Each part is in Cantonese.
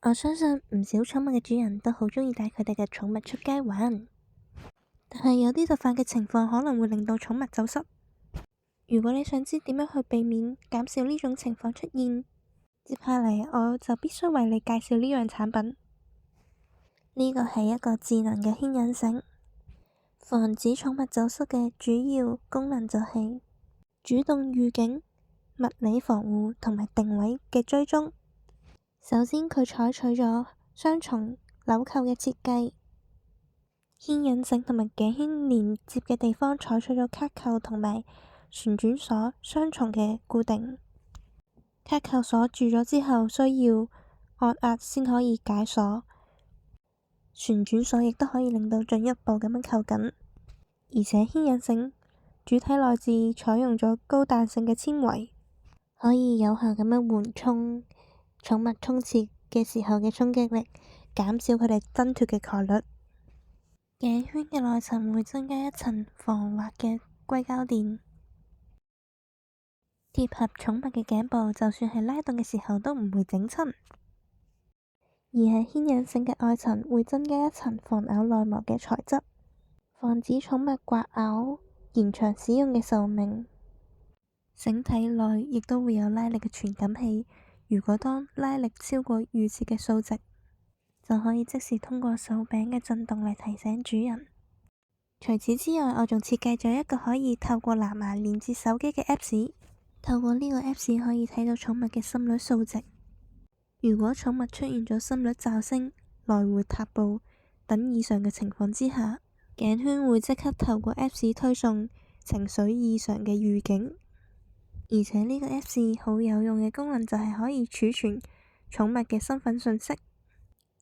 我相信唔少寵物嘅主人都好鍾意帶佢哋嘅寵物出街玩，但係有啲突發嘅情況可能會令到寵物走失。如果你想知點樣去避免減少呢種情況出現，接下嚟我就必須為你介紹呢樣產品。呢個係一個智能嘅牽引繩，防止寵物走失嘅主要功能就係主動預警、物理防護同埋定位嘅追蹤。首先，佢採取咗雙重紐扣嘅設計，牽引繩同埋頸圈連接嘅地方採取咗卡扣同埋旋轉鎖雙重嘅固定。卡扣鎖住咗之後，需要按壓先可以解鎖。旋轉鎖亦都可以令到進一步咁樣扣緊，而且牽引繩主體內置採用咗高彈性嘅纖維，可以有效咁樣緩衝寵物衝刺嘅時候嘅衝擊力，減少佢哋掙脫嘅概率。頸圈嘅內層會增加一層防滑嘅硅膠墊，貼合寵物嘅頸部，就算係拉動嘅時候都唔會整親。而係牽引繩嘅外層會增加一層防咬內膜嘅材質，防止寵物刮咬，延長使用嘅壽命。繩體內亦都會有拉力嘅傳感器，如果當拉力超過預設嘅數值，就可以即時通過手柄嘅震動嚟提醒主人。除此之外，我仲設計咗一個可以透過藍牙連接手機嘅 Apps， 透過呢個 Apps 可以睇到寵物嘅心率數值。如果寵物出現咗心率驟升、來回踏步等異常嘅情況之下，頸圈會即刻透過 Apps 推送情緒異常嘅預警。而且呢個 Apps 好有用嘅功能就係可以儲存寵物嘅身份信息，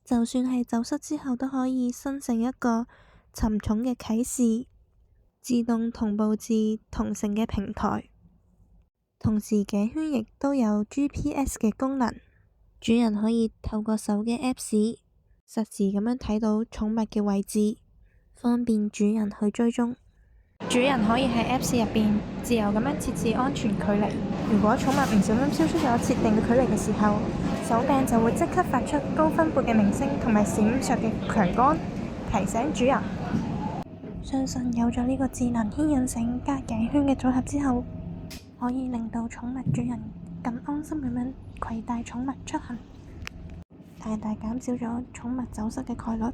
就算係走失之後都可以生成一個尋寵嘅啟示，自動同步至同城嘅平台。同時頸圈亦都有 GPS 嘅功能，主人可以透過手機 Apps 實時咁樣睇到寵物嘅位置，方便主人去追蹤。主人可以喺 Apps 入邊自由咁樣設置安全距離。如果寵物唔小心超出咗設定嘅距離嘅時候，手柄就會即刻發出高分貝嘅鳴聲同埋閃爍嘅強光，提醒主人。相信有咗呢個智能牽引繩加頸圈嘅組合之後，可以令到寵物主人更安心咁樣攜帶寵物出行，大大減少咗寵物走失嘅概率。